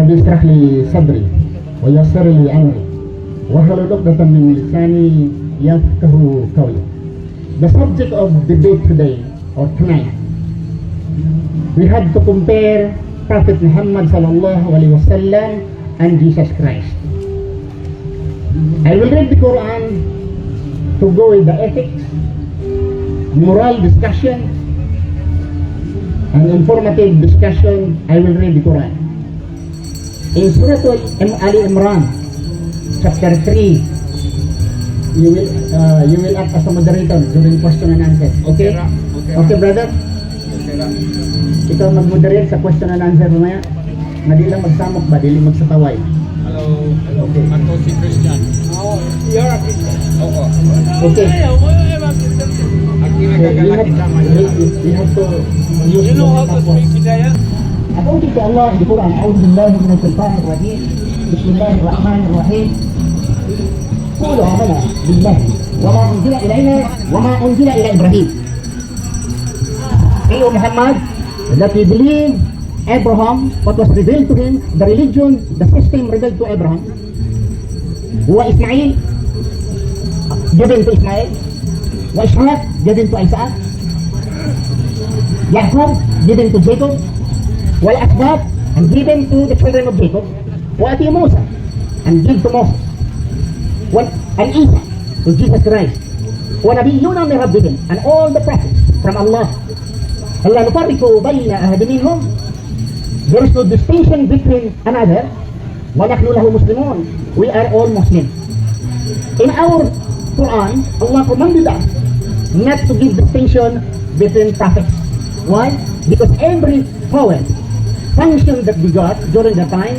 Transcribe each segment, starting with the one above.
رب اشرح لي صدري ويسر لي أمري واحلل عقدة من لساني يفقهوا قولي. The subject of debate today or tonight, we have to compare Prophet Muhammad sallallahu alaihi wasallam and Jesus Christ. I will read the Quran to go with the ethics, moral discussion, and informative discussion. I will read the Quran. In Surah Ali Imran, chapter 3, you will act as a moderator during question and answer. Okay? Okay, brother? Ikaw mag-moderate sa question and answer mamaya. Hindi lang magsamok ba, dili magsataway. Hello. Okay. Ako si Christian. Oh, you're a Christian. Oo. Okay. Aquí me We caga la kitama. have to use You know how to speak Bisaya? According to Allah in the Quran, أعوذ بالله من الشيطان الرجيم بسم الله الرحمن الرحيم قولوا آمنا بالله وما أنزل إلينا وما أنزل إلى إبراهيم. Say, O Muhammad, that we believe Abraham, what was revealed to him, the religion, the system revealed to Abraham, wa Ismail, given to Ismail, wa Ishaq, given to Isaac, Yaqub, given to Jacob, wal Asbab, and given to the children of Jacob, wa ati Musa, and give to Moses, and Isa, to Jesus Christ, wa Nabiyuna min Rabbihim, and all the prophets from Allah. Allah nufarriqu bayna ahadin minhum. There is no distinction between another. Wa nahnu lahu muslimun. We are all Muslims. In our Quran, Allah commanded us not to give distinction between prophets. Why? Because every power, function that we got during the time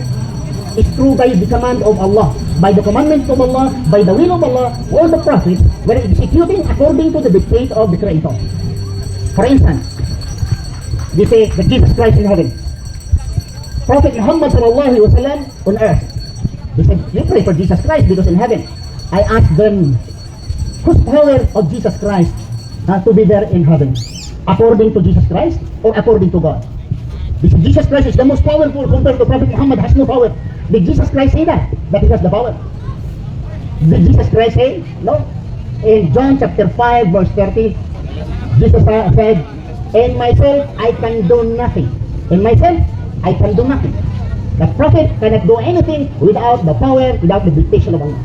is through by the command of Allah, by the commandment of Allah, by the will of Allah. All the prophets were executing according to the dictate of the Creator. For instance, we say that Jesus Christ in heaven, Prophet Muhammad sallallahu alaihi wasallam on earth. They said, we pray for Jesus Christ because in heaven. I asked them, whose power of Jesus Christ to be there in heaven? According to Jesus Christ or according to God? Because Jesus Christ is the most powerful compared to Prophet Muhammad has no power. Did Jesus Christ say that he has the power? Did Jesus Christ say? No. In John chapter 5 verse 30, Jesus said, in myself I can do nothing. In myself I can do nothing. The prophet cannot do anything without the power, without the dictation of Allah.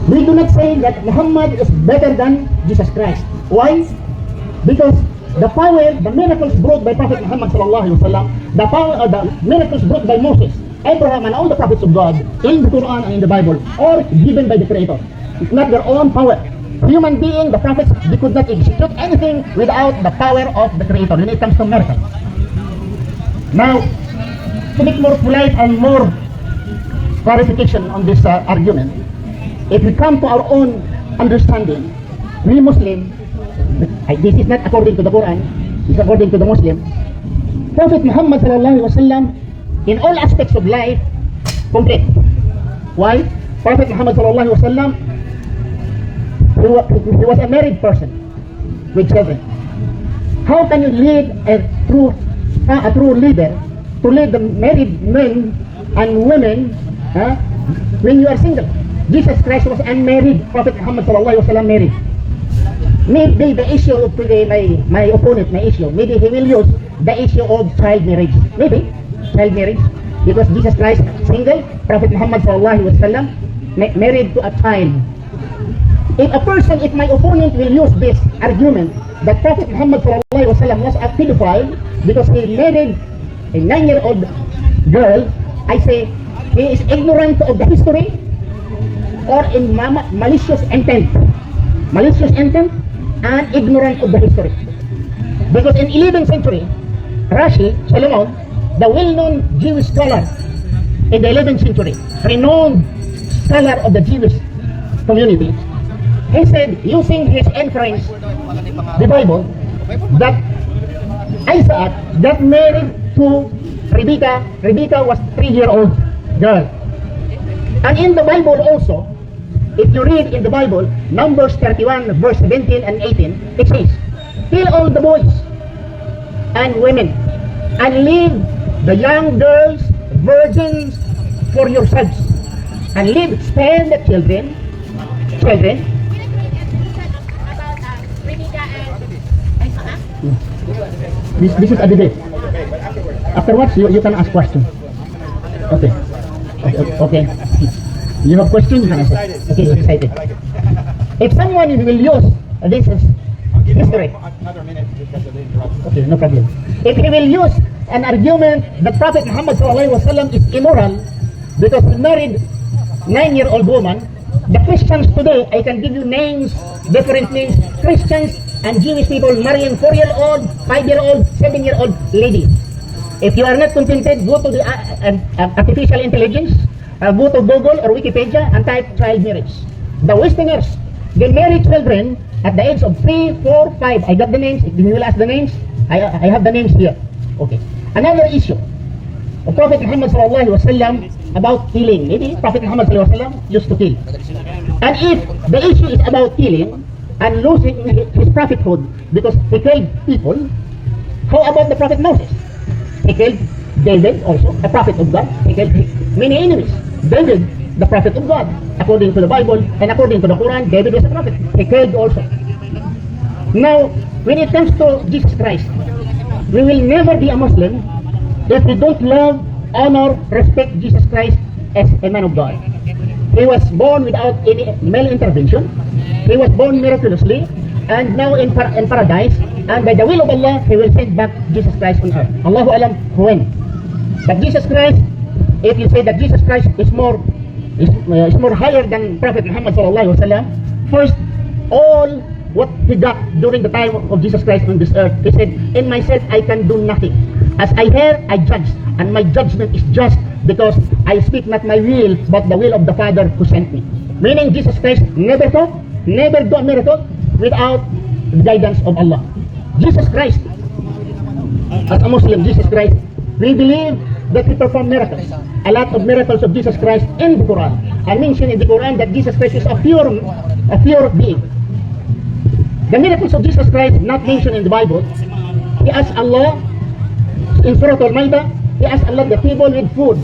We do not say that Muhammad is better than Jesus Christ. Why? Because the power, the miracles brought by Prophet Muhammad sallallahu alaihi wasallam, the power, the miracles brought by Moses, Abraham, and all the prophets of God in the Quran and in the Bible are given by the Creator. It's not their own power. Human being, the prophets, they could not execute anything without the power of the Creator when it comes to miracles. Now, to make more polite and more clarification on this argument, if we come to our own understanding, we Muslims, this is not according to the Quran, it's according to the Muslim. Prophet Muhammad sallallahu alaihi wasallam, in all aspects of life, complete. Why? Prophet Muhammad sallallahu alaihi wasallam, he was a married person with children. How can you lead a true leader to lead the married men and women when you are single? Jesus Christ was unmarried. Prophet Muhammad sallallahu alaihi wasallam married. Maybe the issue of today, my opponent, my issue, maybe he will use the issue of child marriage. Maybe child marriage, because Jesus Christ single, Prophet Muhammad sallallahu alaihi wasallam married to a child. If my opponent will use this argument that Prophet Muhammad sallallahu alaihi wasallam was a pedophile because he married a 9-year-old girl, I say he is ignorant of the history or in malicious intent and ignorant of the history. Because in 11th century, Rashi, Solomon, the well-known Jewish scholar in the 11th century, renowned scholar of the Jewish community, he said, using his inference, the Bible, that Isaac got married to Rebecca. Rebecca was 3-year-old girl. And in the Bible also, if you read in the Bible, Numbers 31, verse 17 and 18, it says, kill all the boys and women, and leave the young girls, virgins for yourselves, and spare the children. This is a debate. Afterwards, you can ask questions. Okay. Okay. You have questions, you can ask. Okay, excited. If someone will use this is history. Another minute because of the interruption. Okay, no problem. If he will use an argument that Prophet Muhammad ﷺ is immoral because he married 9-year-old woman, the Christians today, I can give you names, different names, Christians and Jewish people marrying 4-year-old, 5-year-old, 7-year-old ladies. If you are not contented, go to the artificial intelligence, go to Google or Wikipedia and type child marriage. The Westerners, they marry children at the age of 3, 4, 5. I got the names. If you will ask the names, I have the names here. Okay. Another issue of Prophet Muhammad ﷺ about killing. Maybe Prophet Muhammad ﷺ used to kill. And if the issue is about killing and losing his prophethood because he killed people, how about the Prophet Moses? He killed David also, a prophet of God. He killed many enemies. David, the prophet of God, according to the Bible and according to the Quran, David was a prophet. He killed also. Now, when it comes to Jesus Christ, we will never be a Muslim if we don't love, honor, respect Jesus Christ as a man of God. He was born without any male intervention. He was born miraculously, and now in paradise, and by the will of Allah, He will send back Jesus Christ on earth. Allahu alam when. But Jesus Christ, if you say that Jesus Christ is more higher than Prophet Muhammad ﷺ, first, all what he got during the time of Jesus Christ on this earth, he said, in myself I can do nothing. As I hear, I judge, and my judgment is just because I speak not my will, but the will of the Father who sent me. Meaning Jesus Christ never taught, never do a miracle without the guidance of Allah. Jesus Christ, as a Muslim, Jesus Christ, we believe that He performed miracles. A lot of miracles of Jesus Christ in the Quran. I mentioned in the Quran that Jesus Christ is a pure being. The miracles of Jesus Christ not mentioned in the Bible. He asked Allah in Surah Al-Maidah, he asked Allah the people with food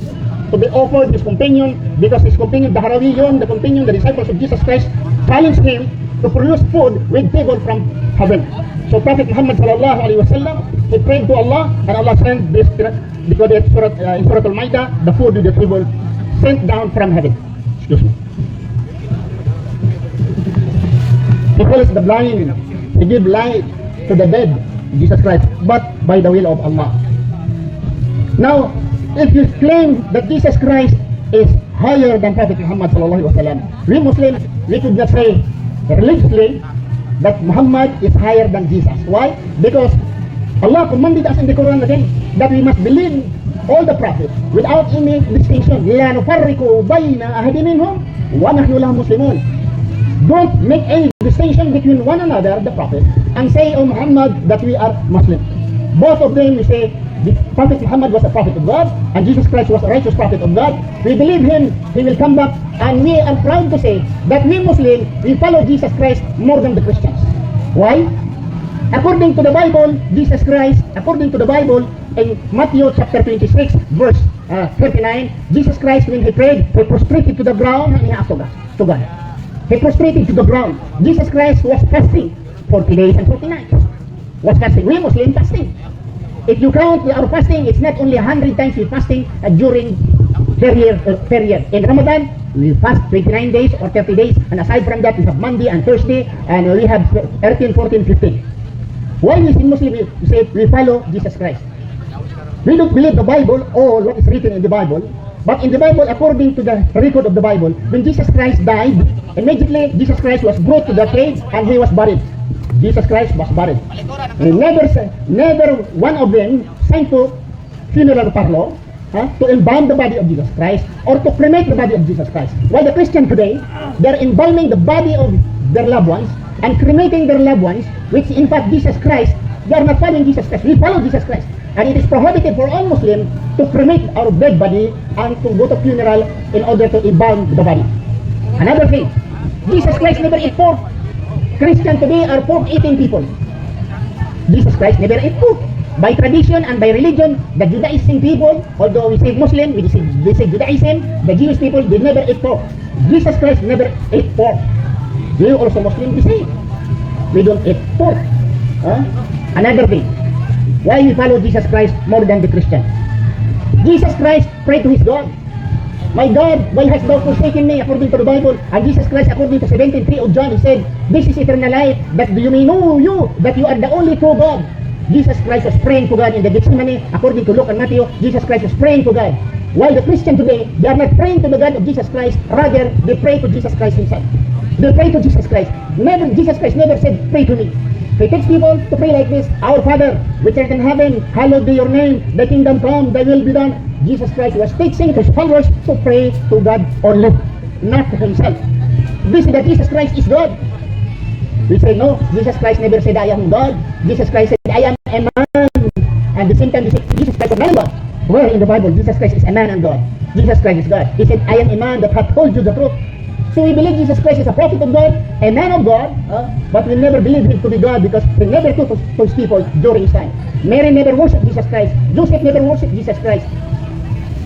to be offered his companion, because his companion, the Harawiyon, the disciples of Jesus Christ, challenged him to produce food with people from heaven. So Prophet Muhammad ﷺ, he prayed to Allah, and Allah sent this, because in Surah Al-Maidah, the food with the people sent down from heaven. Excuse me. He heals the blind, He gives light to the dead, Jesus Christ, but by the will of Allah. Now, if you claim that Jesus Christ is higher than Prophet Muhammad ﷺ, we Muslims, we could just say religiously that Muhammad is higher than Jesus. Why? Because Allah commanded us in the Quran again that we must believe all the prophets without any distinction. لا نفرق بين أحد منهم ونحن له مسلمون. Don't make any distinction between one another, the prophet, and say, oh Muhammad, that we are Muslim. Both of them, we say, the Prophet Muhammad was a prophet of God, and Jesus Christ was a righteous prophet of God. We believe him, he will come back, and we are proud to say that we Muslims, we follow Jesus Christ more than the Christians. Why? According to the Bible, Jesus Christ, according to the Bible, in Matthew chapter 26, verse 39, Jesus Christ, when he prayed, he prostrated to the ground and he asked to God. He prostrated to the ground. Jesus Christ was fasting 40 days and 40 nights. Was fasting. We Muslims fasting. If you count our fasting, it's not only 100 times we fasting during period. In Ramadan, we fast 29 days or 30 days, and aside from that, we have Monday and Thursday, and we have 13, 14, 15. Why we Muslims say we follow Jesus Christ? We don't believe the Bible or what is written in the Bible, but in the Bible, according to the record of the Bible, when Jesus Christ died, immediately Jesus Christ was brought to the cave and he was buried. Jesus Christ was buried. And never one of them sent to funeral parlor to embalm the body of Jesus Christ or to cremate the body of Jesus Christ. While the Christian today, they're embalming the body of their loved ones and cremating their loved ones, which in fact Jesus Christ, they are not following Jesus Christ. We follow Jesus Christ. And it is prohibited for all Muslims to cremate our dead body and to go to funeral in order to embalm the body. Another thing, Jesus Christ never ate pork. Christians today are pork eating people. Jesus Christ never ate pork. by tradition and by religion, the Judaism people, although we say Muslim, we say Judaism, the Jewish people, they never ate pork. Jesus Christ never ate pork. You also Muslim, we say, we don't eat pork. Another thing, why we follow Jesus Christ more than the Christian? Jesus Christ prayed to his God. My God, why hast thou forsaken me, according to the Bible? And Jesus Christ, according to 17:3 of John, he said, this is eternal life, that you may know you, that you are the only true God. Jesus Christ was praying to God in the Gethsemane, according to Luke and Matthew. Jesus Christ was praying to God. While the Christian today, they are not praying to the God of Jesus Christ, rather, they pray to Jesus Christ himself. They pray to Jesus Christ. Never, Jesus Christ never said, pray to me. He takes people to pray like this, Our Father, which art in heaven, hallowed be your name, thy kingdom come, thy will be done. Jesus Christ was teaching his followers to pray to God only, not to himself. This is that Jesus Christ is God. We say no, Jesus Christ never said I am God. Jesus Christ said I am a man. And at the same time, Jesus Christ is a man and God. Where in the Bible, Jesus Christ is a man and God? Jesus Christ is God. He said, I am a man that hath told you the truth. So we believe Jesus Christ is a prophet of God, a man of God, but we never believe him to be God because he never took those people during his time. Mary never worshipped Jesus Christ. Joseph never worshipped Jesus Christ.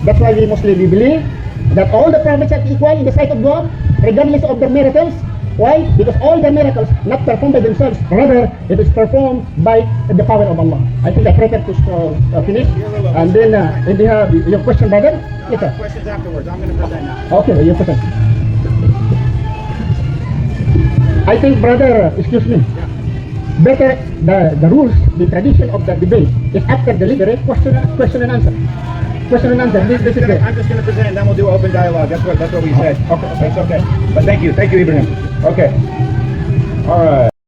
That's why we Muslims believe that all the prophets are equal in the sight of God, regardless of their miracles. Why? Because all the miracles not performed by themselves, rather it is performed by the power of Allah. I think I prefer to finish, and then if you have your question, brother. Yes, sir. Questions afterwards. I'm going to present now. Okay, your question. I think, brother, excuse me. Better the rules, the tradition of the debate is after deliberate question and answer. Question and answer. This is it. I'm just going to present, and then we'll do open dialogue. That's what we said. Okay. That's okay. But thank you, Ibrahim. Okay. All right.